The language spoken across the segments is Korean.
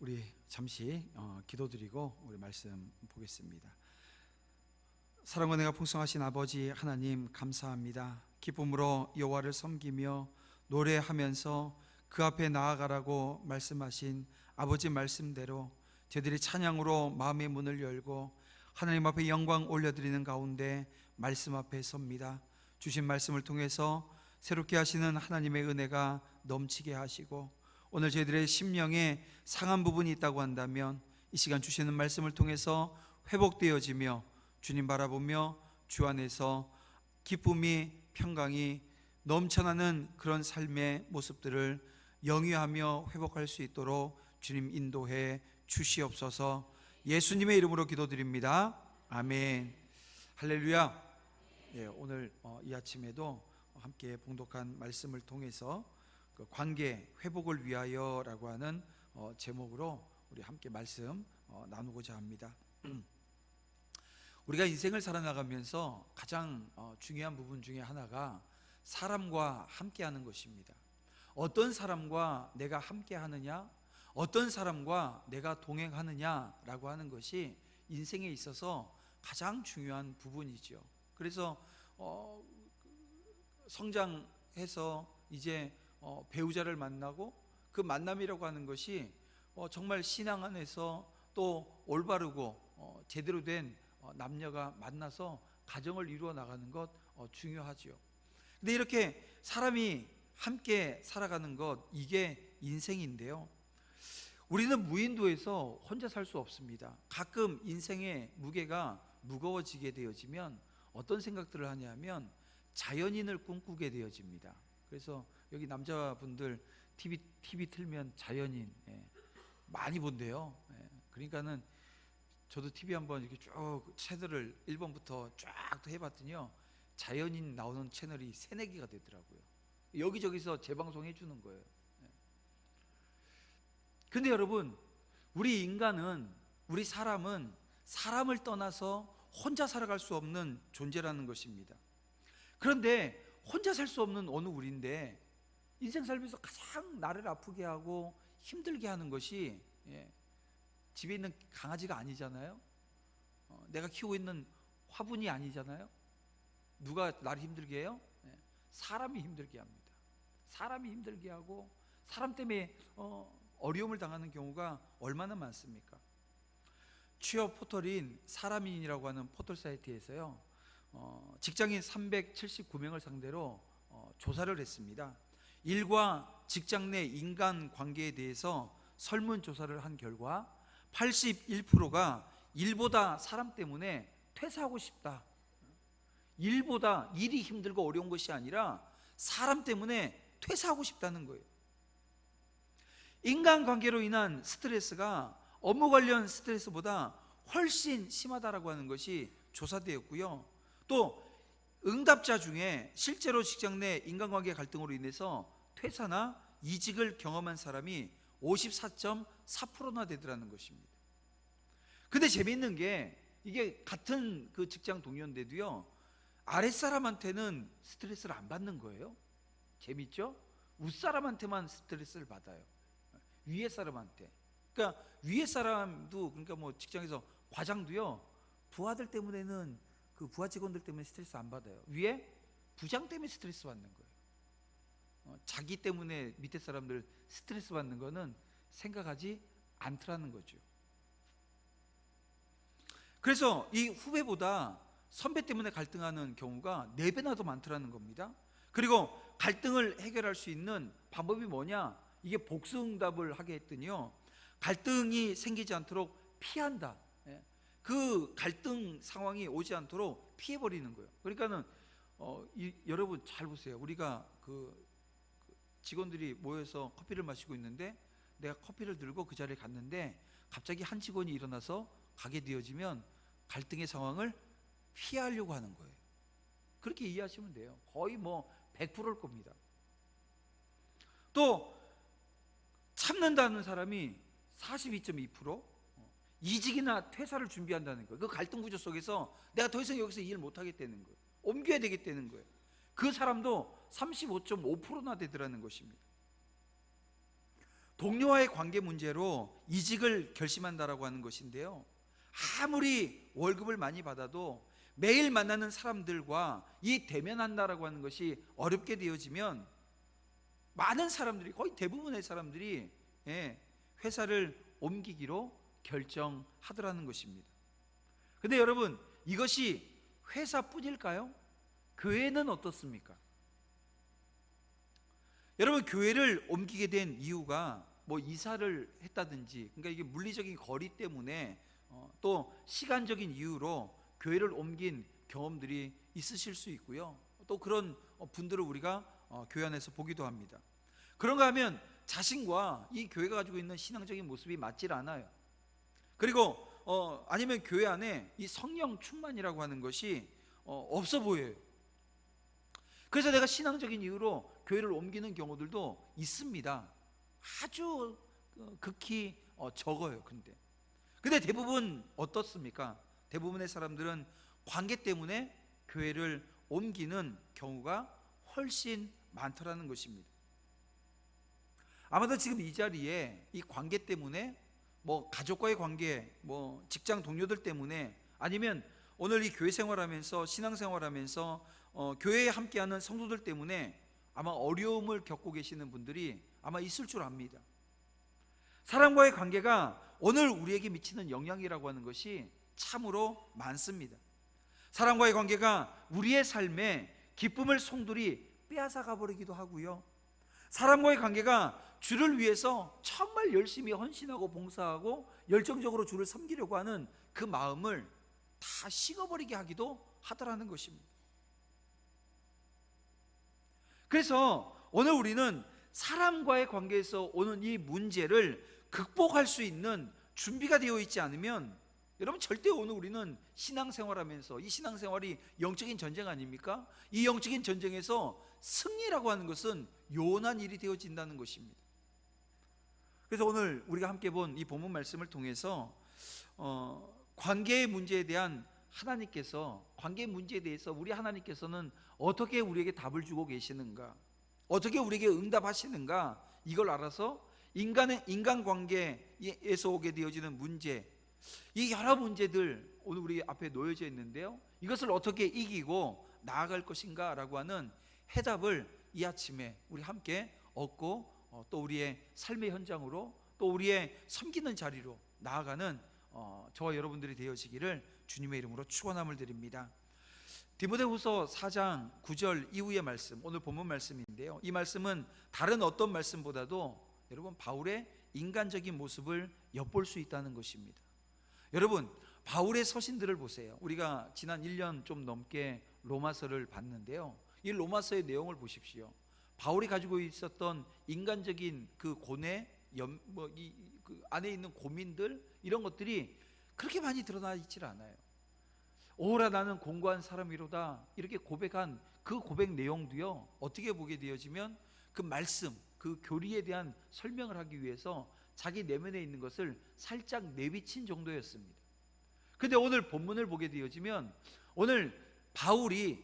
우리 잠시 기도드리고 우리 말씀 보겠습니다. 사랑과 은혜가 풍성하신 아버지 하나님, 감사합니다. 기쁨으로 여호와를 섬기며 노래하면서 그 앞에 나아가라고 말씀하신 아버지 말씀대로 저희들이 찬양으로 마음의 문을 열고 하나님 앞에 영광 올려드리는 가운데 말씀 앞에 섭니다. 주신 말씀을 통해서 새롭게 하시는 하나님의 은혜가 넘치게 하시고, 오늘 저희들의 심령에 상한 부분이 있다고 한다면 이 시간 주시는 말씀을 통해서 회복되어지며 주님 바라보며 주 안에서 기쁨이, 평강이 넘쳐나는 그런 삶의 모습들을 영위하며 회복할 수 있도록 주님 인도해 주시옵소서. 예수님의 이름으로 기도드립니다. 아멘. 할렐루야. 오늘 이 아침에도 함께 봉독한 말씀을 통해서 그 관계 회복을 위하여라고 하는 제목으로 우리 함께 말씀 나누고자 합니다. 우리가 인생을 살아나가면서 가장 중요한 부분 중에 하나가 사람과 함께하는 것입니다. 어떤 사람과 내가 함께하느냐, 어떤 사람과 내가 동행하느냐라고 하는 것이 인생에 있어서 가장 중요한 부분이죠. 그래서 성장해서 이제 배우자를 만나고 그 만남이라고 하는 것이 정말 신앙 안에서 또 올바르고 제대로 된 남녀가 만나서 가정을 이루어 나가는 것 중요하죠. 근데 이렇게 사람이 함께 살아가는 것, 이게 인생인데요, 우리는 무인도에서 혼자 살 수 없습니다. 가끔 인생의 무게가 무거워지게 되어지면 어떤 생각들을 하냐면 자연인을 꿈꾸게 되어집니다. 그래서 여기 남자분들 TV 틀면 자연인 많이 본대요. 그러니까는 저도 TV 한번 이렇게 쭉 채널을 1번부터 쫙 해봤더니요, 자연인 나오는 채널이 3-4개가 되더라고요. 여기저기서 재방송해 주는 거예요. 근데 여러분, 우리 인간은, 우리 사람은 사람을 떠나서 혼자 살아갈 수 없는 존재라는 것입니다. 그런데 혼자 살 수 없는 어느 우리인데 인생 살면서 가장 나를 아프게 하고 힘들게 하는 것이 집에 있는 강아지가 아니잖아요. 내가 키우고 있는 화분이 아니잖아요. 누가 나를 힘들게 해요? 사람이 힘들게 합니다. 사람이 힘들게 하고 사람 때문에 어려움을 당하는 경우가 얼마나 많습니까? 취업 포털인 사람인이라고 하는 포털 사이트에서요, 직장인 379명을 상대로 조사를 했습니다. 일과 직장 내 인간관계에 대해서 설문조사를 한 결과 81%가 일보다 사람 때문에 퇴사하고 싶다. 일보다, 일이 힘들고 어려운 것이 아니라 사람 때문에 퇴사하고 싶다는 거예요. 인간관계로 인한 스트레스가 업무 관련 스트레스보다 훨씬 심하다라고 하는 것이 조사되었고요. 또 응답자 중에 실제로 직장 내 인간관계 갈등으로 인해서 퇴사나 이직을 경험한 사람이 54.4%나 되더라는 것입니다. 근데 재미있는 게, 이게 같은 그 직장 동료인데도요, 아랫사람한테는 스트레스를 안 받는 거예요. 재밌죠? 윗사람한테만 스트레스를 받아요. 위에 사람한테. 그러니까 위에 사람도, 그러니까 뭐 직장에서 과장도요, 부하들 때문에는, 그 부하 직원들 때문에 스트레스 안 받아요. 위에 부장 때문에 스트레스 받는 거예요. 자기 때문에 밑에 사람들 스트레스 받는 거는 생각하지 않더라는 거죠. 그래서 이 후배보다 선배 때문에 갈등하는 경우가 4배나 더 많더라는 겁니다. 그리고 갈등을 해결할 수 있는 방법이 뭐냐? 이게 복수응답을 하게 했더니요, 갈등이 생기지 않도록 피한다. 그 갈등 상황이 오지 않도록 피해버리는 거예요. 그러니까는 여러분 잘 보세요. 우리가 그 직원들이 모여서 커피를 마시고 있는데 내가 커피를 들고 그 자리에 갔는데 갑자기 한 직원이 일어나서 가게 되어지면 갈등의 상황을 피하려고 하는 거예요. 그렇게 이해하시면 돼요. 거의 뭐 100%일 겁니다. 또 참는다는 사람이 42.2%, 이직이나 퇴사를 준비한다는 거예요. 그 갈등 구조 속에서 내가 더 이상 여기서 일 못하겠다는 거예요. 옮겨야 되겠다는 거예요. 그 사람도 35.5%나 되더라는 것입니다. 동료와의 관계 문제로 이직을 결심한다라고 하는 것인데요, 아무리 월급을 많이 받아도 매일 만나는 사람들과 이 대면한다라고 하는 것이 어렵게 되어지면 많은 사람들이, 거의 대부분의 사람들이 회사를 옮기기로 결정하더라는 것입니다. 근데 여러분, 이것이 회사뿐일까요? 교회는 어떻습니까? 여러분, 교회를 옮기게 된 이유가 뭐 이사를 했다든지, 그러니까 이게 물리적인 거리 때문에 또 시간적인 이유로 교회를 옮긴 경험들이 있으실 수 있고요, 또 그런 분들을 우리가 교회 안에서 보기도 합니다. 그런가 하면 자신과 이 교회가 가지고 있는 신앙적인 모습이 맞질 않아요. 그리고 아니면 교회 안에 이 성령 충만이라고 하는 것이 없어 보여요. 그래서 내가 신앙적인 이유로 교회를 옮기는 경우들도 있습니다. 아주 극히 적어요. 근데 대부분 어떻습니까? 대부분의 사람들은 관계 때문에 교회를 옮기는 경우가 훨씬 많더라는 것입니다. 아마도 지금 이 자리에 이 관계 때문에, 뭐 가족과의 관계, 뭐 직장 동료들 때문에, 아니면 오늘 이 교회 생활하면서, 신앙생활하면서 교회에 함께하는 성도들 때문에 아마 어려움을 겪고 계시는 분들이 아마 있을 줄 압니다. 사람과의 관계가 오늘 우리에게 미치는 영향이라고 하는 것이 참으로 많습니다. 사람과의 관계가 우리의 삶에 기쁨을 송두리 빼앗아가 버리기도 하고요, 사람과의 관계가 주를 위해서 정말 열심히 헌신하고 봉사하고 열정적으로 주를 섬기려고 하는 그 마음을 다 식어버리게 하기도 하더라는 것입니다. 그래서 오늘 우리는 사람과의 관계에서 오는 이 문제를 극복할 수 있는 준비가 되어 있지 않으면, 여러분, 절대 오늘 우리는 신앙생활하면서, 이 신앙생활이 영적인 전쟁 아닙니까? 이 영적인 전쟁에서 승리라고 하는 것은 요원한 일이 되어진다는 것입니다. 그래서 오늘 우리가 함께 본 이 본문 말씀을 통해서 관계의 문제에 대한 하나님께서, 관계의 문제에 대해서 우리 하나님께서는 어떻게 우리에게 답을 주고 계시는가, 어떻게 우리에게 응답하시는가, 이걸 알아서 인간관계에서 오게 되어지는 문제, 이 여러 문제들 오늘 우리 앞에 놓여져 있는데요, 이것을 어떻게 이기고 나아갈 것인가 라고 하는 해답을 이 아침에 우리 함께 얻고 또 우리의 삶의 현장으로, 또 우리의 섬기는 자리로 나아가는 저와 여러분들이 되어지기를 주님의 이름으로 축원함을 드립니다. 디모데후서 4장 9절 이후의 말씀, 오늘 본문 말씀인데요, 이 말씀은 다른 어떤 말씀보다도 여러분 바울의 인간적인 모습을 엿볼 수 있다는 것입니다. 여러분, 바울의 서신들을 보세요. 우리가 지난 1년 좀 넘게 로마서를 봤는데요, 이 로마서의 내용을 보십시오. 바울이 가지고 있었던 인간적인 그 고뇌, 그 안에 있는 고민들, 이런 것들이 그렇게 많이 드러나 있질 않아요. 오라 나는 공고한 사람이로다, 이렇게 고백한 그 고백 내용도요, 어떻게 보게 되어지면 그 말씀, 그 교리에 대한 설명을 하기 위해서 자기 내면에 있는 것을 살짝 내비친 정도였습니다. 근데 오늘 본문을 보게 되어지면, 오늘 바울이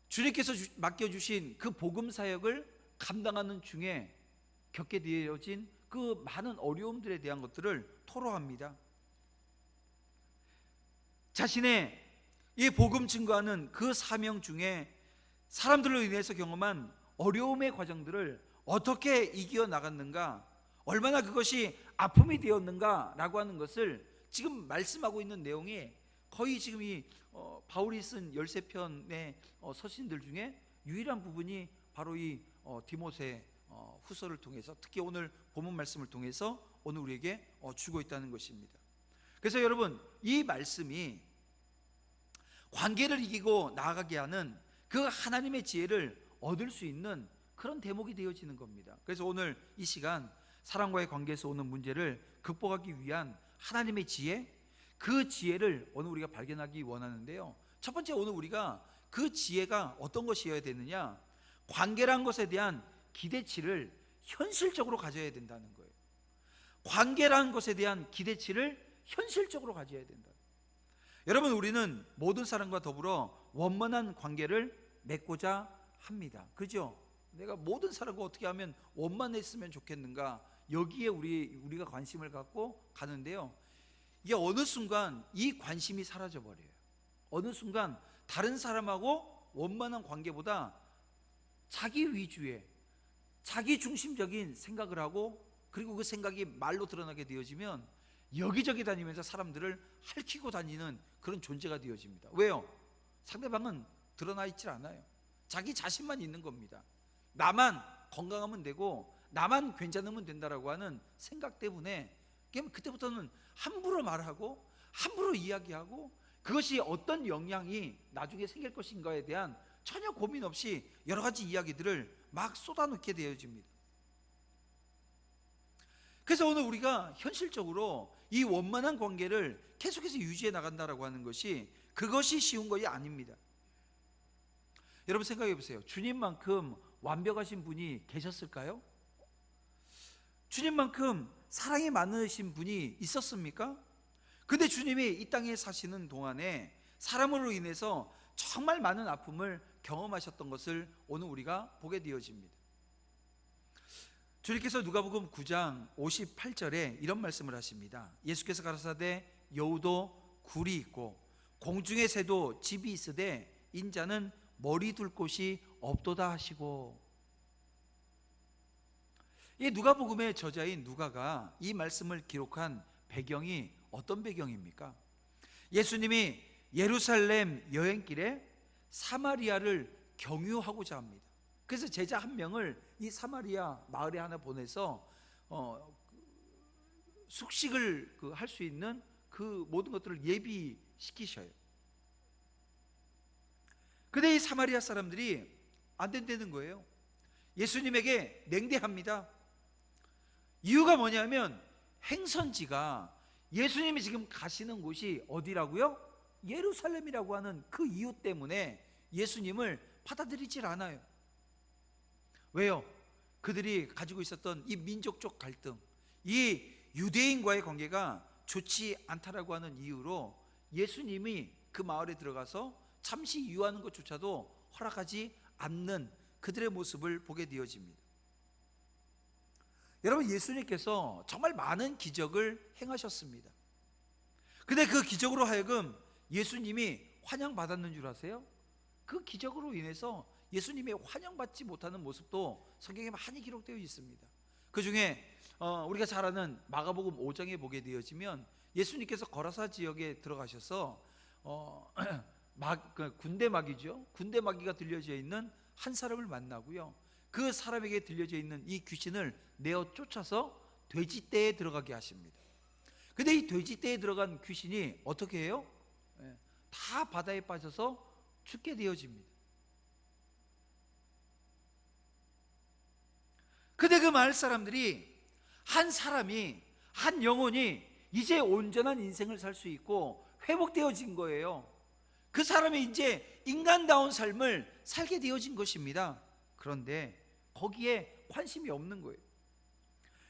주님께서 맡겨주신 그 복음 사역을 감당하는 중에 겪게 되어진 그 많은 어려움들에 대한 것들을 토로합니다. 자신의 이 복음 증거하는 그 사명 중에 사람들로 인해서 경험한 어려움의 과정들을 어떻게 이겨 나갔는가, 얼마나 그것이 아픔이 되었는가 라고 하는 것을 지금 말씀하고 있는 내용이 거의 지금 이 바울이 쓴 13편의 서신들 중에 유일한 부분이 바로 이 디모데 후서를 통해서, 특히 오늘 본문 말씀을 통해서 오늘 우리에게 주고 있다는 것입니다. 그래서 여러분, 이 말씀이 관계를 이기고 나아가게 하는 그 하나님의 지혜를 얻을 수 있는 그런 대목이 되어지는 겁니다. 그래서 오늘 이 시간 사람과의 관계에서 오는 문제를 극복하기 위한 하나님의 지혜, 그 지혜를 오늘 우리가 발견하기 원하는데요, 첫 번째, 오늘 우리가 그 지혜가 어떤 것이어야 되느냐, 관계란 것에 대한 기대치를 현실적으로 가져야 된다는 거예요. 관계란 것에 대한 기대치를 현실적으로 가져야 된다. 여러분, 우리는 모든 사람과 더불어 원만한 관계를 맺고자 합니다. 그죠? 내가 모든 사람과 어떻게 하면 원만했으면 좋겠는가, 여기에 우리가 관심을 갖고 가는데요, 이게 어느 순간 이 관심이 사라져 버려요. 어느 순간 다른 사람하고 원만한 관계보다 자기 위주의, 자기 중심적인 생각을 하고, 그리고 그 생각이 말로 드러나게 되어지면 여기저기 다니면서 사람들을 핥히고 다니는 그런 존재가 되어집니다. 왜요? 상대방은 드러나 있질 않아요. 자기 자신만 있는 겁니다. 나만 건강하면 되고 나만 괜찮으면 된다라고 하는 생각 때문에 그때부터는 함부로 말하고 함부로 이야기하고, 그것이 어떤 영향이 나중에 생길 것인가에 대한 전혀 고민 없이 여러 가지 이야기들을 막 쏟아놓게 되어집니다. 그래서 오늘 우리가 현실적으로 이 원만한 관계를 계속해서 유지해 나간다라고 하는 것이, 그것이 쉬운 것이 아닙니다. 여러분 생각해 보세요. 주님만큼 완벽하신 분이 계셨을까요? 주님만큼 사랑이 많으신 분이 있었습니까? 근데 주님이 이 땅에 사시는 동안에 사람으로 인해서 정말 많은 아픔을 경험하셨던 것을 오늘 우리가 보게 되어집니다. 주님께서 누가복음 9장 58절에 이런 말씀을 하십니다. 예수께서 가라사대 여우도 굴이 있고 공중의 새도 집이 있으되 인자는 머리 둘 곳이 없도다 하시고. 이 누가복음의 저자인 누가가 이 말씀을 기록한 배경이 어떤 배경입니까? 예수님이 예루살렘 여행길에 사마리아를 경유하고자 합니다. 그래서 제자 한 명을 이 사마리아 마을에 하나 보내서 숙식을 할 수 있는 그 모든 것들을 예비시키셔요. 근데 이 사마리아 사람들이 안 된다는 거예요. 예수님에게 냉대합니다. 이유가 뭐냐면 행선지가, 예수님이 지금 가시는 곳이 어디라고요? 예루살렘이라고 하는 그 이유 때문에 예수님을 받아들이질 않아요. 왜요? 그들이 가지고 있었던 이 민족적 갈등, 이 유대인과의 관계가 좋지 않다라고 하는 이유로 예수님이 그 마을에 들어가서 잠시 유하는 것조차도 허락하지 않는 그들의 모습을 보게 되어집니다. 여러분, 예수님께서 정말 많은 기적을 행하셨습니다. 근데 그 기적으로 하여금 예수님이 환영받았는 줄 아세요? 그 기적으로 인해서 예수님이 환영받지 못하는 모습도 성경에 많이 기록되어 있습니다. 그 중에 우리가 잘 아는 마가복음 5장에 보게 되어지면 예수님께서 거라사 지역에 들어가셔서 군대 마귀죠. 군대 마귀가 들려져 있는 한 사람을 만나고요, 그 사람에게 들려져 있는 이 귀신을 내어 쫓아서 돼지떼에 들어가게 하십니다. 근데 이 돼지떼에 들어간 귀신이 어떻게 해요? 다 바다에 빠져서 죽게 되어집니다. 근데 그 마을 사람들이, 한 사람이, 한 영혼이 이제 온전한 인생을 살 수 있고 회복되어진 거예요. 그 사람이 이제 인간다운 삶을 살게 되어진 것입니다. 그런데 거기에 관심이 없는 거예요.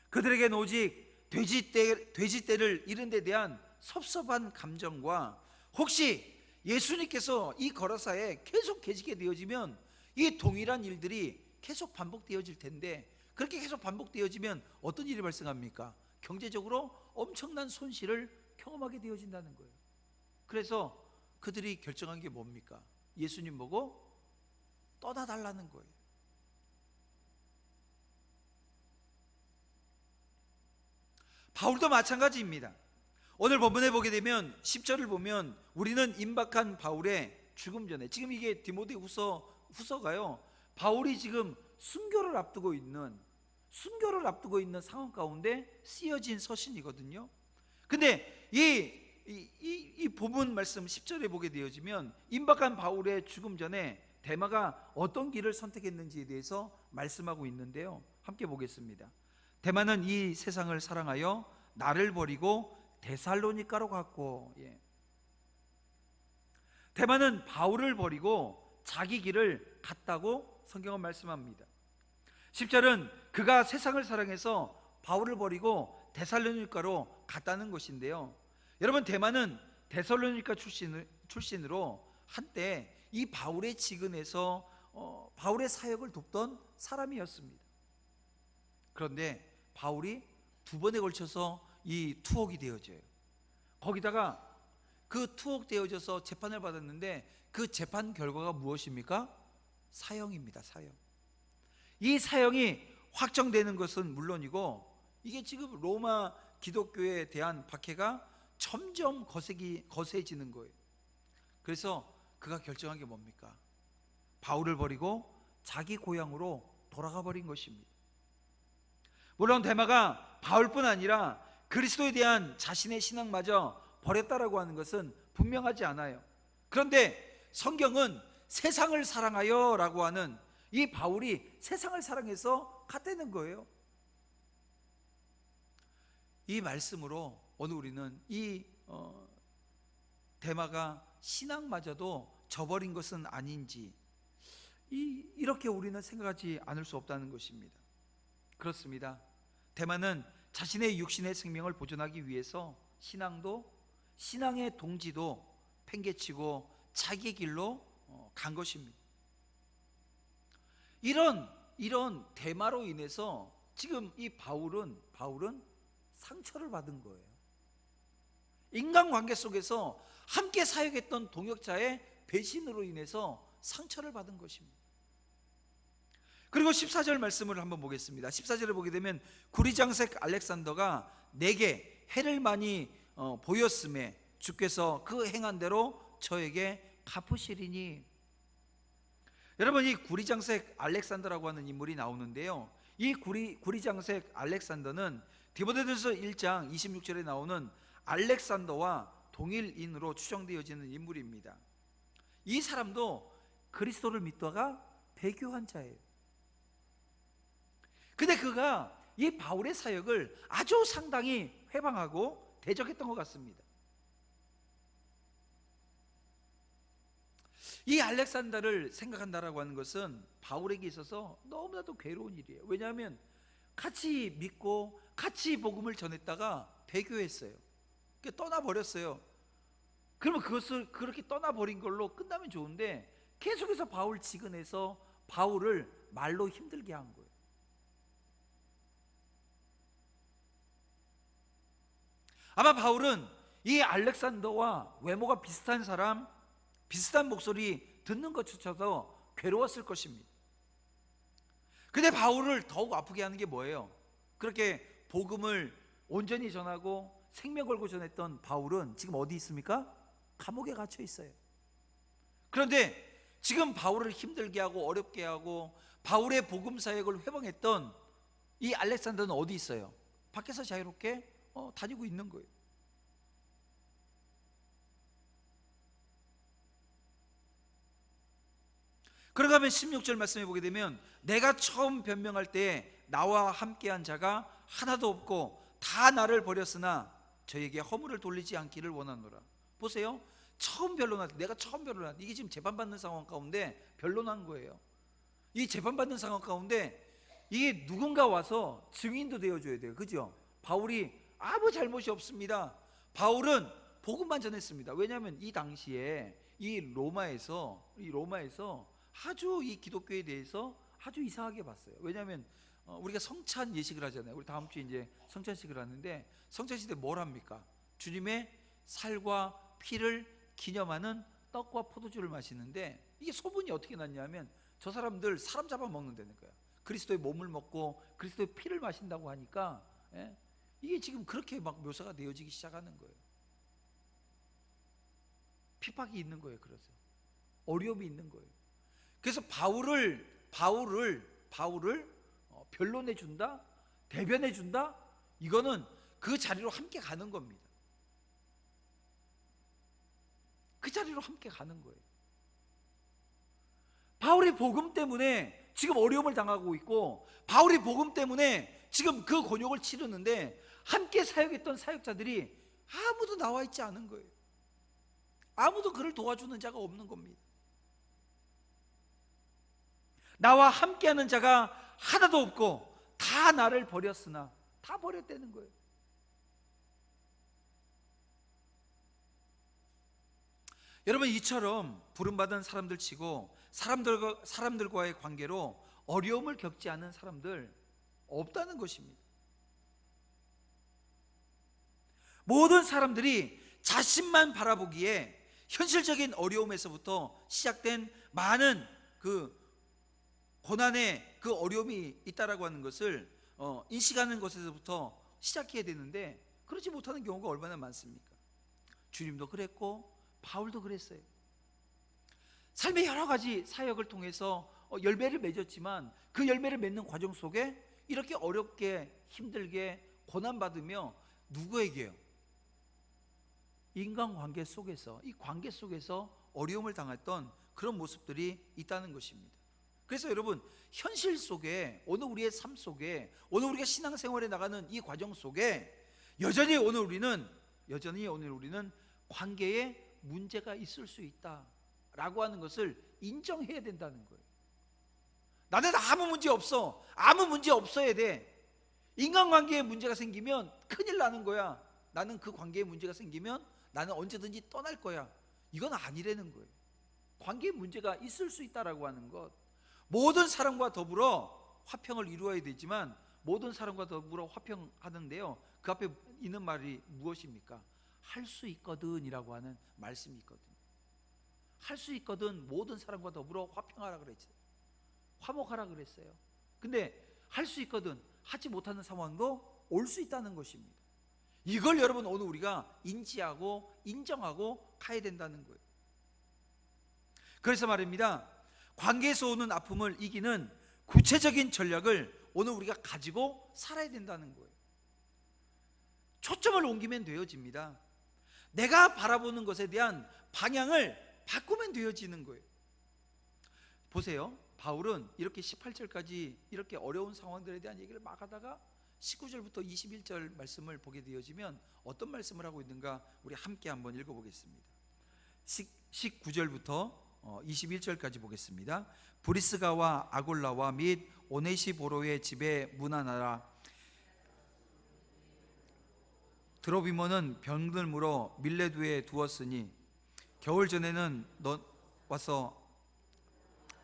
그들에겐 오직 돼지떼를 잃은 데 대한 섭섭한 감정과, 혹시 예수님께서 이 거라사에 계속 계시게 되어지면 이 동일한 일들이 계속 반복되어질 텐데, 그렇게 계속 반복되어지면 어떤 일이 발생합니까? 경제적으로 엄청난 손실을 경험하게 되어진다는 거예요. 그래서 그들이 결정한 게 뭡니까? 예수님 보고 떠나달라는 거예요. 바울도 마찬가지입니다. 오늘 본문에 보게 되면 10절을 보면 우리는 임박한 바울의 죽음 전에, 지금 이게 디모데 후서가요, 바울이 지금 순교를 앞두고 있는 상황 가운데 쓰여진 서신이거든요. 근데 이 본문 말씀 10절에 보게 되어지면 임박한 바울의 죽음 전에 데마가 어떤 길을 선택했는지에 대해서 말씀하고 있는데요, 함께 보겠습니다. 데마는 이 세상을 사랑하여 나를 버리고 데살로니가로 갔고, 데마는 바울을 버리고 자기 길을 갔다고 성경은 말씀합니다. 10절은 그가 세상을 사랑해서 바울을 버리고 데살로니가로 갔다는 것인데요, 여러분, 데마는 데살로니가 출신으로 한때 이 바울의 지근에서 바울의 사역을 돕던 사람이었습니다. 그런데 바울이 두 번에 걸쳐서 이 투옥이 되어져요. 거기다가 그 투옥되어져서 재판을 받았는데 그 재판 결과가 무엇입니까? 사형입니다. 사형. 이 사형이 확정되는 것은 물론이고, 이게 지금 로마 기독교에 대한 박해가 점점 거세지는 거예요. 그래서 그가 결정한 게 뭡니까? 바울을 버리고 자기 고향으로 돌아가 버린 것입니다. 물론 데마가 바울뿐 아니라 그리스도에 대한 자신의 신앙마저 버렸다라고 하는 것은 분명하지 않아요. 그런데 성경은 세상을 사랑하여 라고 하는 이 바울이 세상을 사랑해서 갔다는 거예요. 이 말씀으로 오늘 우리는 이 데마가 신앙마저도 저버린 것은 아닌지 이렇게 우리는 생각하지 않을 수 없다는 것입니다. 그렇습니다. 데마는 자신의 육신의 생명을 보존하기 위해서 신앙의 동지도 팽개치고 자기 길로 간 것입니다. 이런 데마로 인해서 지금 이 바울은 상처를 받은 거예요. 인간관계 속에서 함께 사역했던 동역자의 배신으로 인해서 상처를 받은 것입니다. 그리고 14절 말씀을 한번 보겠습니다. 14절을 보게 되면 구리장색 알렉산더가 내게 해를 많이 보였음에 주께서 그 행한 대로 저에게 갚으시리니. 여러분, 이 구리장색 알렉산더라고 하는 인물이 나오는데요, 이 구리장색 알렉산더는 디모데전서 1장 26절에 나오는 알렉산더와 동일인으로 추정되어지는 인물입니다. 이 사람도 그리스도를 믿다가 배교한 자예요. 근데 그가 이 바울의 사역을 아주 상당히 회방하고 대적했던 것 같습니다. 이 알렉산더를 생각한다라고 하는 것은 바울에게 있어서 너무나도 괴로운 일이에요. 왜냐하면 같이 믿고 같이 복음을 전했다가 배교했어요. 떠나버렸어요. 그러면 그것을 그렇게 떠나버린 걸로 끝나면 좋은데 계속해서 바울 지근해서 바울을 말로 힘들게 한 거예요. 아마 바울은 이 알렉산더와 외모가 비슷한 사람, 비슷한 목소리 듣는 것조차도 괴로웠을 것입니다. 근데 바울을 더욱 아프게 하는 게 뭐예요? 그렇게 복음을 온전히 전하고 생명 걸고 전했던 바울은 지금 어디 있습니까? 감옥에 갇혀 있어요. 그런데 지금 바울을 힘들게 하고 어렵게 하고 바울의 복음 사역을 회방했던 이 알렉산더는 어디 있어요? 밖에서 자유롭게 다니고 있는 거예요. 그러가면 16절 말씀해 보게 되면 내가 처음 변명할 때에 나와 함께한 자가 하나도 없고 다 나를 버렸으나 저에게 허물을 돌리지 않기를 원하노라. 보세요. 내가 처음 변론할 때, 이게 지금 재판받는 상황 가운데 변론한 거예요. 이 재판받는 상황 가운데 이게 누군가 와서 증인도 되어줘야 돼요. 그죠? 바울이 아무 잘못이 없습니다. 바울은 복음만 전했습니다. 왜냐하면 이 당시에 이 로마에서 아주 이 기독교에 대해서 아주 이상하게 봤어요. 왜냐하면 우리가 성찬 예식을 하잖아요. 우리 다음 주에 이제 성찬식을 하는데 성찬식 때 뭘 합니까? 주님의 살과 피를 기념하는 떡과 포도주를 마시는데 이게 소문이 어떻게 났냐면 저 사람들 사람 잡아먹는다는 거야. 그리스도의 몸을 먹고 그리스도의 피를 마신다고 하니까 이게 지금 그렇게 막 묘사가 되어지기 시작하는 거예요. 핍박이 있는 거예요. 그래서 어려움이 있는 거예요. 그래서 바울을 변론해 준다, 대변해 준다. 이거는 그 자리로 함께 가는 겁니다. 그 자리로 함께 가는 거예요. 바울이 복음 때문에 지금 어려움을 당하고 있고 바울이 복음 때문에 지금 그 곤욕을 치르는데 함께 사역했던 사역자들이 아무도 나와 있지 않은 거예요. 아무도 그를 도와주는 자가 없는 겁니다. 나와 함께하는 자가 하나도 없고 다 나를 버렸으나, 다 버렸다는 거예요. 여러분, 이처럼 부름받은 사람들 치고 사람들과의 관계로 어려움을 겪지 않은 사람들 없다는 것입니다. 모든 사람들이 자신만 바라보기에 현실적인 어려움에서부터 시작된 많은 그 고난의 그 어려움이 있다라고 하는 것을 인식하는 것에서부터 시작해야 되는데, 그렇지 못하는 경우가 얼마나 많습니까? 주님도 그랬고 바울도 그랬어요. 삶의 여러 가지 사역을 통해서 열매를 맺었지만 그 열매를 맺는 과정 속에 이렇게 어렵게 힘들게 고난받으며 누구에게요? 인간관계 속에서, 이 관계 속에서 어려움을 당했던 그런 모습들이 있다는 것입니다. 그래서 여러분, 현실 속에, 오늘 우리의 삶 속에, 오늘 우리가 신앙생활에 나가는 이 과정 속에 여전히 오늘 우리는 관계에 문제가 있을 수 있다라고 하는 것을 인정해야 된다는 거예요. 나는 아무 문제 없어. 아무 문제 없어야 돼. 인간관계에 문제가 생기면 큰일 나는 거야. 나는 그 관계에 문제가 생기면 나는 언제든지 떠날 거야. 이건 아니라는 거예요. 관계에 문제가 있을 수 있다라고 하는 것, 모든 사람과 더불어 화평을 이루어야 되지만 모든 사람과 더불어 화평하는데요, 그 앞에 있는 말이 무엇입니까? 할 수 있거든 이라고 하는 말씀이 있거든요. 할 수 있거든, 모든 사람과 더불어 화평하라 그랬어요. 화목하라 그랬어요. 근데 할 수 있거든 하지 못하는 상황도 올 수 있다는 것입니다. 이걸 여러분 오늘 우리가 인지하고 인정하고 가야 된다는 거예요. 그래서 말입니다, 관계에서 오는 아픔을 이기는 구체적인 전략을 오늘 우리가 가지고 살아야 된다는 거예요. 초점을 옮기면 되어집니다. 내가 바라보는 것에 대한 방향을 바꾸면 되어지는 거예요. 보세요, 바울은 이렇게 18절까지 이렇게 어려운 상황들에 대한 얘기를 막 하다가 19절부터 21절 말씀을 보게 되어지면 어떤 말씀을 하고 있는가 우리 함께 한번 읽어보겠습니다. 19절부터 21절까지 보겠습니다. 브리스가와 아굴라와 및 오네시보로의 집에 문안하라. 드로비모는 병들므로 밀레두에 두었으니 겨울 전에는 너 와서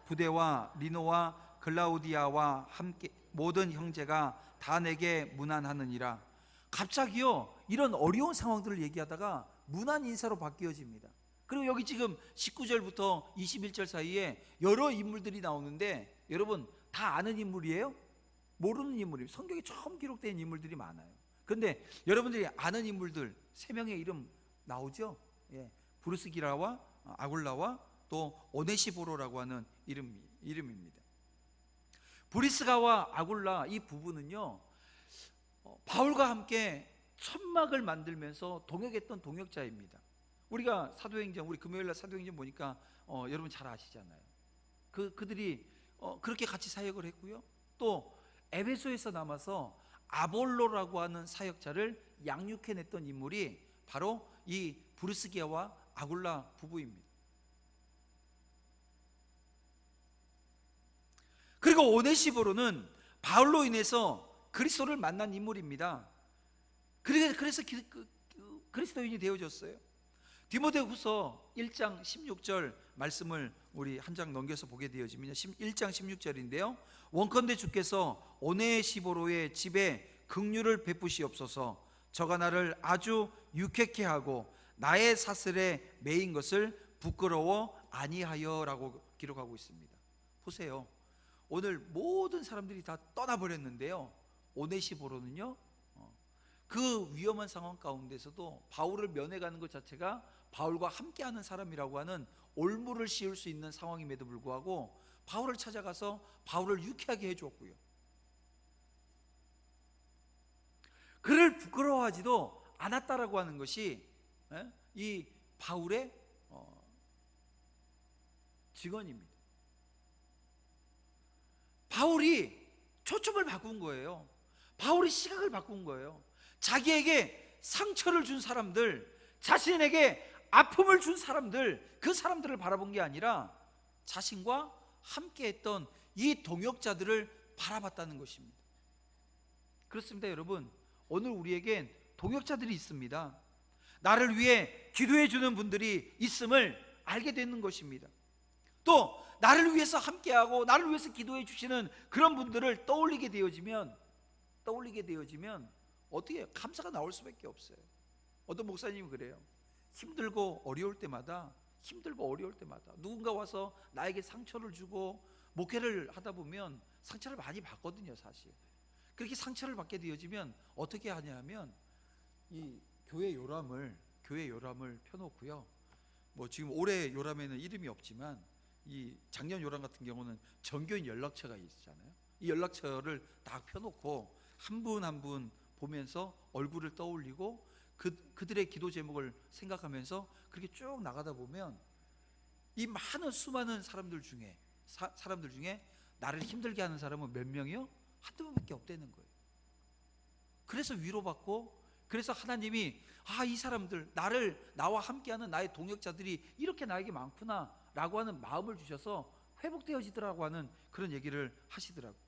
부데와 리노와 글라우디아와 함께 모든 형제가 다 내게 문안하느니라. 갑자기요, 이런 어려운 상황들을 얘기하다가 문안 인사로 바뀌어집니다. 그리고 여기 지금 19절부터 21절 사이에 여러 인물들이 나오는데, 여러분 다 아는 인물이에요? 모르는 인물이에요. 성경에 처음 기록된 인물들이 많아요. 그런데 여러분들이 아는 인물들 3명의 이름 나오죠? 예, 브루스기라와 아굴라와 또 오네시보로라고 하는 이름입니다. 브리스가와 아굴라 이 부부는요, 바울과 함께 천막을 만들면서 동역했던 동역자입니다. 우리가 사도행전, 우리 금요일날 사도행전 보니까 여러분 잘 아시잖아요. 그들이 그렇게 같이 사역을 했고요. 또 에베소에서 남아서 아볼로라고 하는 사역자를 양육해냈던 인물이 바로 이 브루스기아와 아굴라 부부입니다. 그리고 오네시보로는 바울로 인해서 그리스도를 만난 인물입니다. 그래서 그리스도인이 되어졌어요. 디모데후서 1장 16절 말씀을 우리 한 장 넘겨서 보게 되어지면 1장 16절인데요. 원컨대 주께서 오네시보로의 집에 긍휼을 베푸시옵소서. 저가 나를 아주 유쾌케 하고 나의 사슬에 매인 것을 부끄러워 아니하여라고 기록하고 있습니다. 보세요, 오늘 모든 사람들이 다 떠나버렸는데요, 오네시보로는요, 그 위험한 상황 가운데서도 바울을 면회가는 것 자체가 바울과 함께하는 사람이라고 하는 올무를 씌울 수 있는 상황임에도 불구하고 바울을 찾아가서 바울을 유쾌하게 해주었고요, 그를 부끄러워하지도 않았다라고 하는 것이 이 바울의 증언입니다. 바울이 초점을 바꾼 거예요. 바울이 시각을 바꾼 거예요. 자기에게 상처를 준 사람들, 자신에게 아픔을 준 사람들, 그 사람들을 바라본 게 아니라 자신과 함께했던 이 동역자들을 바라봤다는 것입니다. 그렇습니다, 여러분. 오늘 우리에겐 동역자들이 있습니다. 나를 위해 기도해 주는 분들이 있음을 알게 되는 것입니다. 또 나를 위해서 함께하고 나를 위해서 기도해 주시는 그런 분들을 떠올리게 되어지면 어떻게 해요? 감사가 나올 수밖에 없어요. 어떤 목사님이 그래요. 힘들고 어려울 때마다 누군가 와서 나에게 상처를 주고 목회를 하다 보면 상처를 많이 받거든요. 사실 그렇게 상처를 받게 되어지면 어떻게 하냐면 이 교회 요람을 펴놓고요. 뭐 지금 올해 요람에는 이름이 없지만 이 작년 요람 같은 경우는 전교인 연락처가 있잖아요. 이 연락처를 딱 펴놓고 한 분 한 분 보면서 얼굴을 떠올리고 그들의 기도 제목을 생각하면서 그렇게 쭉 나가다 보면 이 많은 수많은 사람들 중에 나를 힘들게 하는 사람은 몇 명이요? 한두 명밖에 없다는 거예요. 그래서 위로받고, 그래서 하나님이 이 사람들, 나와 함께하는 나의 동역자들이 이렇게 나에게 많구나 라고 하는 마음을 주셔서 회복되어지더라고 하는 그런 얘기를 하시더라고요.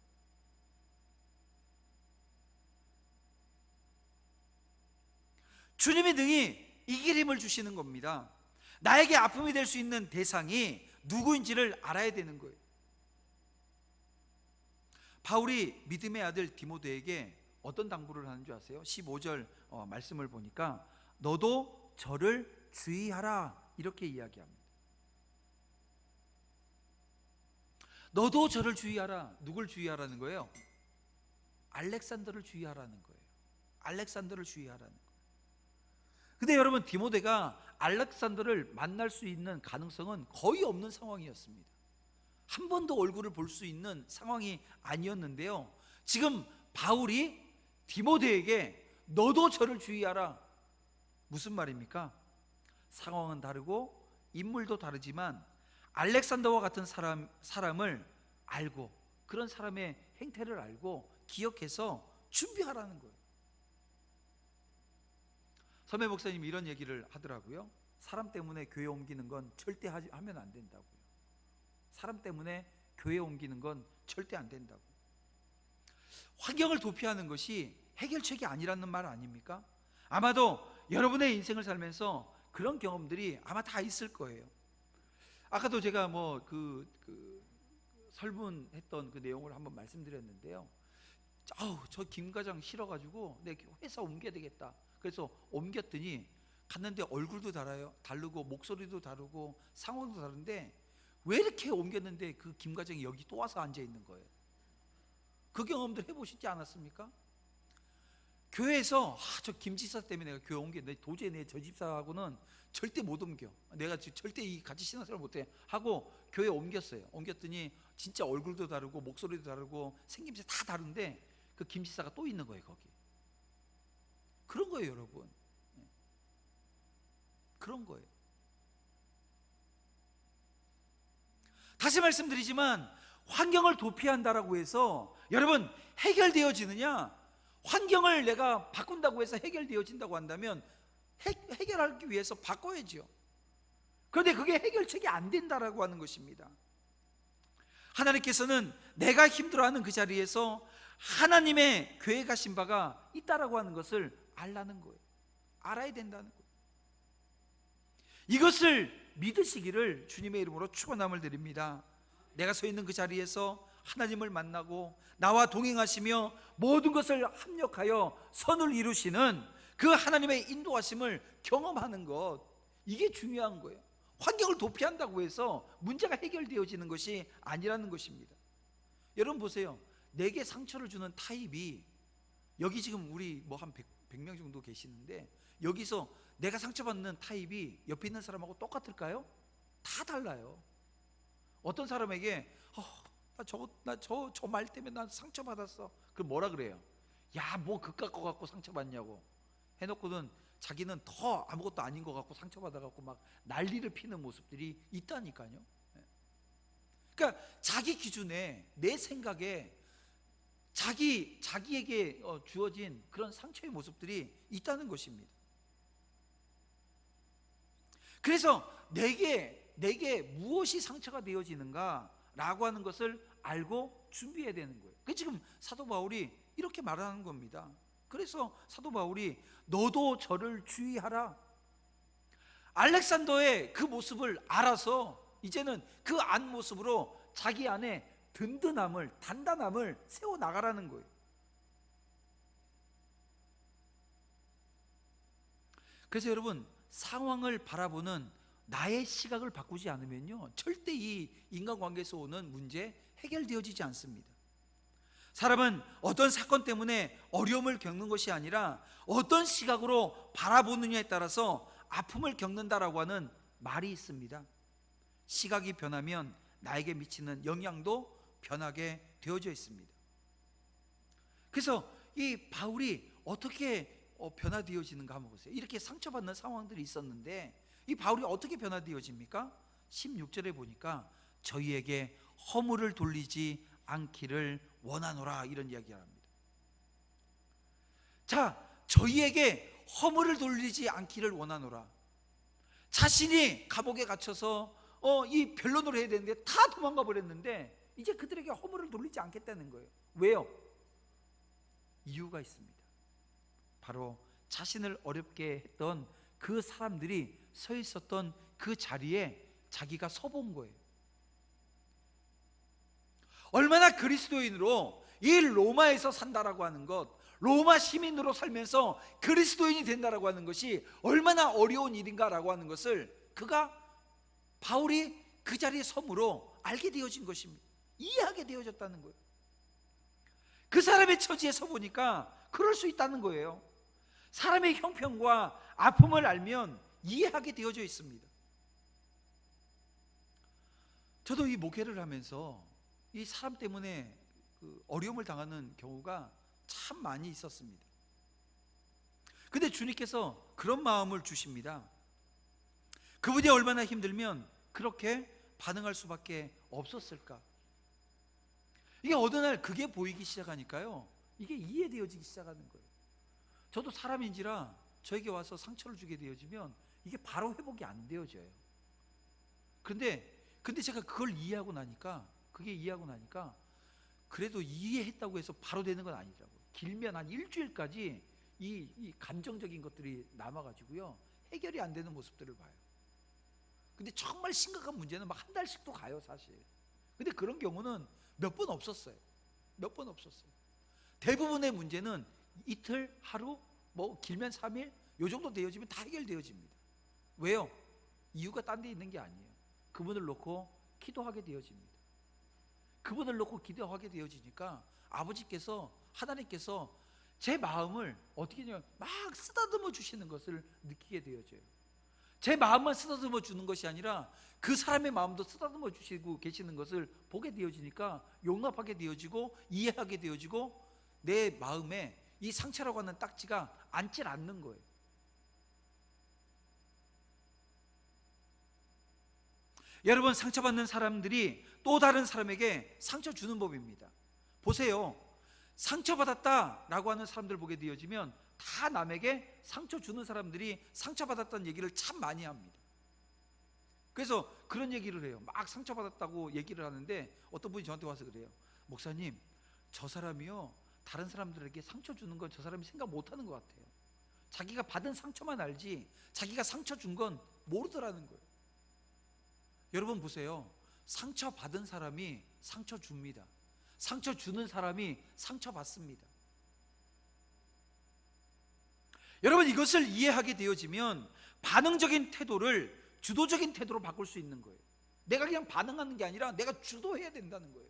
주님이 능히 이길 힘을 주시는 겁니다. 나에게 아픔이 될 수 있는 대상이 누구인지를 알아야 되는 거예요. 바울이 믿음의 아들 디모데에게 어떤 당부를 하는 줄 아세요? 15절 말씀을 보니까 너도 저를 주의하라 이렇게 이야기합니다. 너도 저를 주의하라. 누굴 주의하라는 거예요? 알렉산더를 주의하라는 거예요. 알렉산더를 주의하라는 거예요. 근데 여러분, 디모데가 알렉산더를 만날 수 있는 가능성은 거의 없는 상황이었습니다. 한 번도 얼굴을 볼 수 있는 상황이 아니었는데요, 지금 바울이 디모데에게 너도 저를 주의하라. 무슨 말입니까? 상황은 다르고 인물도 다르지만 알렉산더와 같은 사람을 알고, 그런 사람의 행태를 알고 기억해서 준비하라는 거예요. 서매 목사님이 이런 얘기를 하더라고요. 사람 때문에 교회 옮기는 건 절대 하면 안 된다고요. 사람 때문에 교회 옮기는 건 절대 안 된다고. 환경을 도피하는 것이 해결책이 아니라는 말 아닙니까? 아마도 여러분의 인생을 살면서 그런 경험들이 아마 다 있을 거예요. 아까도 제가 설문했던 그 내용을 한번 말씀드렸는데요. 저 김 과장 싫어가지고 내 회사 옮겨야 되겠다. 그래서 옮겼더니 갔는데 얼굴도 다르고 목소리도 다르고 상황도 다른데 왜 이렇게 옮겼는데 그 김 과장이 여기 또 와서 앉아 있는 거예요. 그 경험들 해보시지 않았습니까? 교회에서 저 김지사 때문에 내가 교회 옮겼는데 도저히 저 집사하고는 절대 못 옮겨. 내가 절대 같이 신앙생활 못해 하고 교회 옮겼어요. 옮겼더니 진짜 얼굴도 다르고 목소리도 다르고 생김새 다 다른데 그 김지사가 또 있는 거예요, 거기. 그런 거예요, 여러분. 그런 거예요. 다시 말씀드리지만 환경을 도피한다라고 해서 여러분 해결되어지느냐? 환경을 내가 바꾼다고 해서 해결되어진다고 한다면 해결하기 위해서 바꿔야죠. 그런데 그게 해결책이 안 된다라고 하는 것입니다. 하나님께서는 내가 힘들어하는 그 자리에서 하나님의 교회 가신 바가 있다라고 하는 것을 알라는 거예요. 알아야 된다는 거예요. 이것을 믿으시기를 주님의 이름으로 축원함을 드립니다. 내가 서 있는 그 자리에서 하나님을 만나고 나와 동행하시며 모든 것을 합력하여 선을 이루시는 그 하나님의 인도하심을 경험하는 것, 이게 중요한 거예요. 환경을 도피한다고 해서 문제가 해결되어지는 것이 아니라는 것입니다. 여러분 보세요. 내게 상처를 주는 타입이, 여기 지금 우리 한 100명 정도 계시는데 여기서 내가 상처받는 타입이 옆에 있는 사람하고 똑같을까요? 다 달라요. 어떤 사람에게 저 말 때문에 난 상처받았어. 그럼 뭐라 그래요? 야, 뭐 그깟 거 갖고 상처받냐고 해놓고는 자기는 더 아무것도 아닌 거 갖고 상처받아갖고 막 난리를 피는 모습들이 있다니까요. 그러니까 자기 기준에, 내 생각에 자기에게 주어진 그런 상처의 모습들이 있다는 것입니다. 그래서 내게 무엇이 상처가 되어지는가 라고 하는 것을 알고 준비해야 되는 거예요. 그 지금 사도 바울이 이렇게 말하는 겁니다. 그래서 사도 바울이 너도 저를 주의하라. 알렉산더의 그 모습을 알아서 이제는 그 안 모습으로 자기 안에 든든함을, 단단함을 세워나가라는 거예요. 그래서 여러분, 상황을 바라보는 나의 시각을 바꾸지 않으면요, 절대 이 인간관계에서 오는 문제 해결되어지지 않습니다. 사람은 어떤 사건 때문에 어려움을 겪는 것이 아니라 어떤 시각으로 바라보느냐에 따라서 아픔을 겪는다라고 하는 말이 있습니다. 시각이 변하면 나에게 미치는 영향도 변하게 되어져 있습니다. 그래서 이 바울이 어떻게 변화되어지는가 한번 보세요. 이렇게 상처받는 상황들이 있었는데 이 바울이 어떻게 변화되어집니까? 16절에 보니까 저희에게 허물을 돌리지 않기를 원하노라, 이런 이야기를 합니다. 자, 저희에게 허물을 돌리지 않기를 원하노라. 자신이 감옥에 갇혀서 이 변론을 해야 되는데 다 도망가 버렸는데 이제 그들에게 허물을 돌리지 않겠다는 거예요. 왜요? 이유가 있습니다. 바로 자신을 어렵게 했던 그 사람들이 서 있었던 그 자리에 자기가 서본 거예요. 얼마나 그리스도인으로 이 로마에서 산다라고 하는 것, 로마 시민으로 살면서 그리스도인이 된다라고 하는 것이 얼마나 어려운 일인가라고 하는 것을 바울이 그 자리에 섬으로 알게 되어진 것입니다. 이해하게 되어졌다는 거예요. 그 사람의 처지에 서 보니까 그럴 수 있다는 거예요. 사람의 형편과 아픔을 알면 이해하게 되어져 있습니다. 저도 이 목회를 하면서 이 사람 때문에 어려움을 당하는 경우가 참 많이 있었습니다. 근데 주님께서 그런 마음을 주십니다. 그분이 얼마나 힘들면 그렇게 반응할 수밖에 없었을까? 이게 어느 날 그게 보이기 시작하니까요, 이게 이해되어지기 시작하는 거예요. 저도 사람인지라 저에게 와서 상처를 주게 되어지면 이게 바로 회복이 안 되어져요. 근데 제가 그걸 이해하고 나니까 그래도 이해했다고 해서 바로 되는 건 아니더라고요. 길면 한 일주일까지 이 감정적인 것들이 남아가지고요, 해결이 안 되는 모습들을 봐요. 근데 정말 심각한 문제는 막 한 달씩도 가요, 사실. 근데 그런 경우는 몇 번 없었어요. 대부분의 문제는 이틀, 하루, 뭐 길면 3일 요 정도 되어지면 다 해결되어집니다. 왜요? 이유가 딴 데 있는 게 아니에요. 그분을 놓고 기도하게 되어집니다. 그분을 놓고 기도하게 되어지니까 아버지께서, 하나님께서 제 마음을 어떻게 하냐면 막 쓰다듬어 주시는 것을 느끼게 되어져요. 제 마음만 쓰다듬어 주는 것이 아니라 그 사람의 마음도 쓰다듬어 주시고 계시는 것을 보게 되어지니까 용납하게 되어지고 이해하게 되어지고 내 마음에 이 상처라고 하는 딱지가 앉질 않는 거예요. 여러분, 상처받는 사람들이 또 다른 사람에게 상처 주는 법입니다. 보세요. 상처받았다라고 하는 사람들 보게 되어지면 다 남에게 상처 주는 사람들이 상처받았다는 얘기를 참 많이 합니다. 그래서 그런 얘기를 해요. 막 상처받았다고 얘기를 하는데 어떤 분이 저한테 와서 그래요. 목사님, 저 사람이요, 다른 사람들에게 상처 주는 건 저 사람이 생각 못하는 것 같아요. 자기가 받은 상처만 알지 자기가 상처 준 건 모르더라는 거예요. 여러분 보세요. 상처 받은 사람이 상처 줍니다. 상처 주는 사람이 상처 받습니다. 여러분, 이것을 이해하게 되어지면 반응적인 태도를 주도적인 태도로 바꿀 수 있는 거예요. 내가 그냥 반응하는 게 아니라 내가 주도해야 된다는 거예요.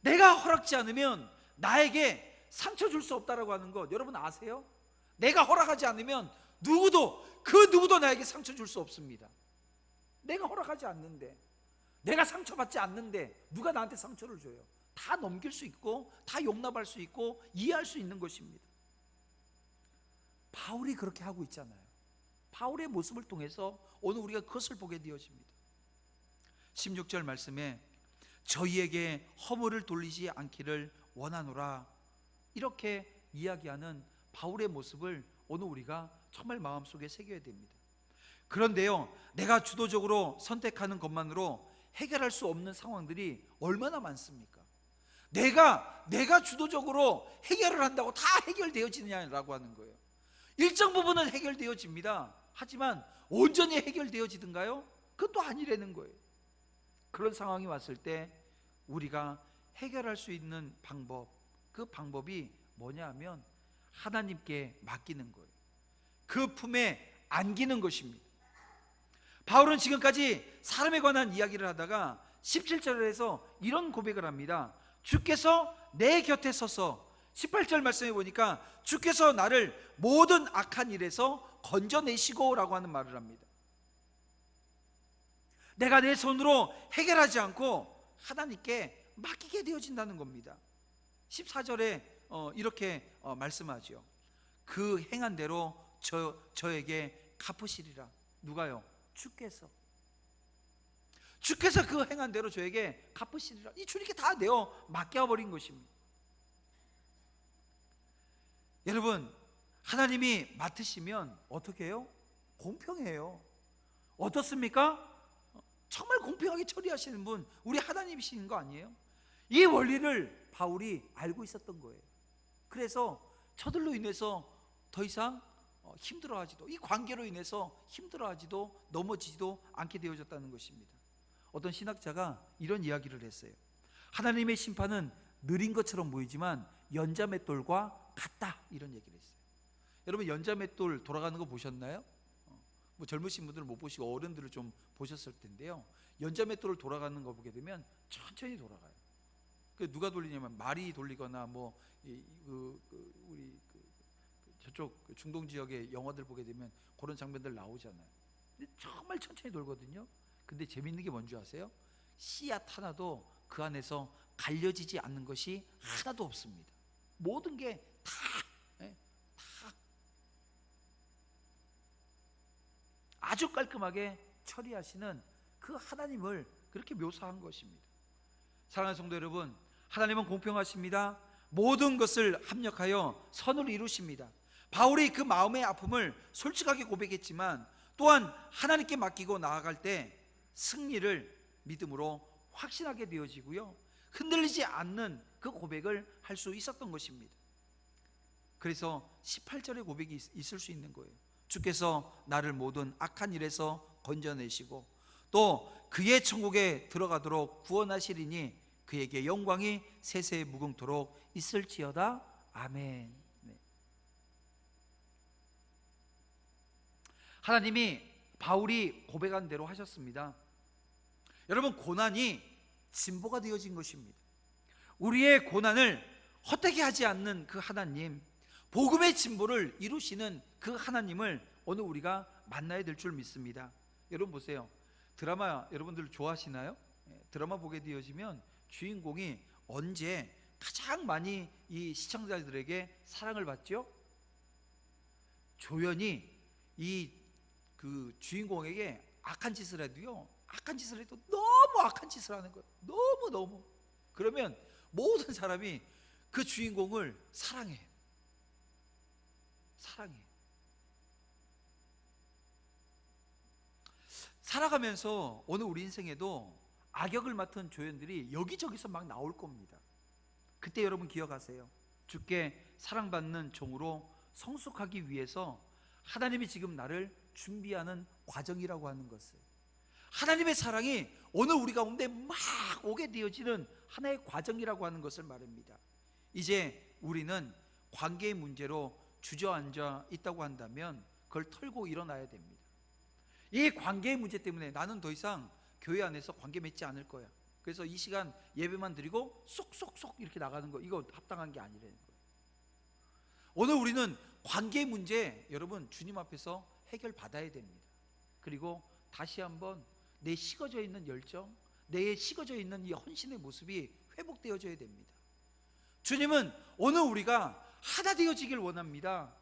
내가 허락지 않으면 나에게 상처 줄 수 없다라고 하는 것 여러분 아세요? 내가 허락하지 않으면 그 누구도 나에게 상처 줄 수 없습니다. 내가 허락하지 않는데, 내가 상처받지 않는데 누가 나한테 상처를 줘요? 다 넘길 수 있고 다 용납할 수 있고 이해할 수 있는 것입니다. 바울이 그렇게 하고 있잖아요. 바울의 모습을 통해서 오늘 우리가 그것을 보게 되어집니다. 16절 말씀에 저희에게 허물을 돌리지 않기를 원하노라, 이렇게 이야기하는 바울의 모습을 오늘 우리가 정말 마음속에 새겨야 됩니다. 그런데요, 내가 주도적으로 선택하는 것만으로 해결할 수 없는 상황들이 얼마나 많습니까? 내가 주도적으로 해결을 한다고 다 해결되어지느냐라고 하는 거예요. 일정 부분은 해결되어집니다. 하지만 온전히 해결되어지든가요? 그것도 아니라는 거예요. 그런 상황이 왔을 때 우리가 해결할 수 있는 방법, 그 방법이 뭐냐 하면 하나님께 맡기는 거예요. 그 품에 안기는 것입니다. 바울은 지금까지 사람에 관한 이야기를 하다가 17절에서 이런 고백을 합니다. 주께서 내 곁에 서서, 18절 말씀해 보니까 주께서 나를 모든 악한 일에서 건져내시고 라고 하는 말을 합니다. 내가 내 손으로 해결하지 않고 하나님께 맡기게 되어진다는 겁니다. 14절에 이렇게 말씀하죠. 그 행한 대로 저에게 갚으시리라. 누가요? 주께서 그 행한 대로 저에게 갚으시리라. 이 주님께 다 내어 맡겨버린 것입니다. 여러분, 하나님이 맡으시면 어떻게 해요? 공평해요. 어떻습니까? 정말 공평하게 처리하시는 분, 우리 하나님이신 거 아니에요? 이 원리를 바울이 알고 있었던 거예요. 그래서 저들로 인해서 더 이상 힘들어하지도, 이 관계로 인해서 힘들어하지도 넘어지지도 않게 되어졌다는 것입니다. 어떤 신학자가 이런 이야기를 했어요. 하나님의 심판은 느린 것처럼 보이지만 연자맷돌과 같다, 이런 얘기를 했어요. 여러분, 연자맷돌 돌아가는 거 보셨나요? 뭐 젊으신 분들은 못 보시고 어른들을 좀 보셨을 텐데요, 연자맷돌을 돌아가는 거 보게 되면 천천히 돌아가요. 그 누가 돌리냐면 말이 돌리거나 뭐 우리 저쪽 중동 지역의 영화들 보게 되면 그런 장면들 나오잖아요. 근데 정말 천천히 돌거든요. 근데 재밌는 게 뭔지 아세요? 씨앗 하나도 그 안에서 갈려지지 않는 것이 하나도 없습니다. 모든 게 다 아주 깔끔하게 처리하시는 그 하나님을 그렇게 묘사한 것입니다. 사랑하는 성도 여러분, 하나님은 공평하십니다. 모든 것을 합력하여 선을 이루십니다. 바울이 그 마음의 아픔을 솔직하게 고백했지만 또한 하나님께 맡기고 나아갈 때 승리를 믿음으로 확신하게 되어지고요, 흔들리지 않는 그 고백을 할 수 있었던 것입니다. 그래서 18절의 고백이 있을 수 있는 거예요. 주께서 나를 모든 악한 일에서 건져내시고 또 그의 천국에 들어가도록 구원하시리니 그에게 영광이 세세에 무궁토록 있을지어다. 아멘. 네. 하나님이 바울이 고백한 대로 하셨습니다. 여러분, 고난이 진보가 되어진 것입니다. 우리의 고난을 헛되게 하지 않는 그 하나님, 복음의 진보를 이루시는 그 하나님을 오늘 우리가 만나야 될 줄 믿습니다. 여러분 보세요. 드라마 여러분들 좋아하시나요? 드라마 보게 되어지면 주인공이 언제 가장 많이 이 시청자들에게 사랑을 받죠? 조연이 이 그 주인공에게 악한 짓을 해도요, 악한 짓을 해도 너무 악한 짓을 하는 거예요. 너무. 그러면 모든 사람이 그 주인공을 사랑해. 살아가면서 오늘 우리 인생에도 악역을 맡은 조연들이 여기저기서 막 나올 겁니다. 그때 여러분 기억하세요. 주께 사랑받는 종으로 성숙하기 위해서 하나님이 지금 나를 준비하는 과정이라고 하는 것을, 하나님의 사랑이 오늘 우리 가운데 막 오게 되어지는 하나의 과정이라고 하는 것을 말합니다. 이제 우리는 관계의 문제로 주저앉아 있다고 한다면 그걸 털고 일어나야 됩니다. 이 관계의 문제 때문에 나는 더 이상 교회 안에서 관계 맺지 않을 거야, 그래서 이 시간 예배만 드리고 쏙쏙쏙 이렇게 나가는 거, 이거 합당한 게 아니라는 거예요. 오늘 우리는 관계의 문제, 여러분 주님 앞에서 해결받아야 됩니다. 그리고 다시 한번 내 식어져 있는 열정, 내 식어져 있는 이 헌신의 모습이 회복되어져야 됩니다. 주님은 오늘 우리가 하나 되어지길 원합니다.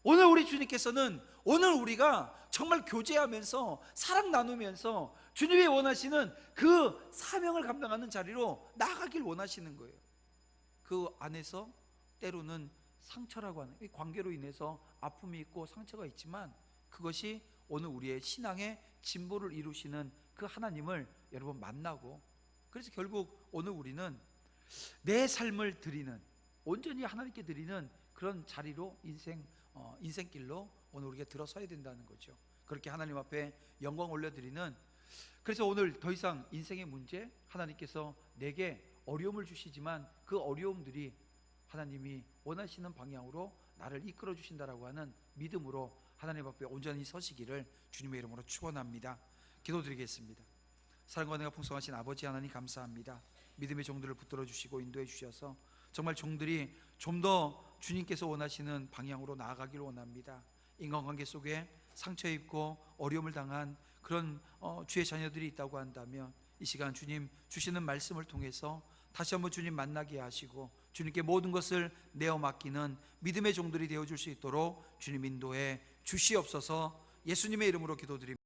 오늘 우리 주님께서는 오늘 우리가 정말 교제하면서 사랑 나누면서 주님이 원하시는 그 사명을 감당하는 자리로 나아가길 원하시는 거예요. 그 안에서 때로는 상처라고 하는, 이 관계로 인해서 아픔이 있고 상처가 있지만 그것이 오늘 우리의 신앙의 진보를 이루시는 그 하나님을 여러분 만나고, 그래서 결국 오늘 우리는 내 삶을 드리는, 온전히 하나님께 드리는 그런 자리로 인생길로 오늘 우리가 들어서야 된다는 거죠. 그렇게 하나님 앞에 영광 올려드리는, 그래서 오늘 더 이상 인생의 문제, 하나님께서 내게 어려움을 주시지만 그 어려움들이 하나님이 원하시는 방향으로 나를 이끌어 주신다라고 하는 믿음으로 하나님 앞에 온전히 서시기를 주님의 이름으로 축원합니다. 기도드리겠습니다. 사랑과 은혜가 풍성하신 아버지 하나님 감사합니다. 믿음의 종들을 붙들어 주시고 인도해 주셔서 정말 종들이 좀 더 주님께서 원하시는 방향으로 나아가기를 원합니다. 인간관계 속에 상처 입고 어려움을 당한 그런 주의 자녀들이 있다고 한다면 이 시간 주님 주시는 말씀을 통해서 다시 한번 주님 만나게 하시고 주님께 모든 것을 내어 맡기는 믿음의 종들이 되어줄 수 있도록 주님 인도해 주시옵소서. 예수님의 이름으로 기도드립니다.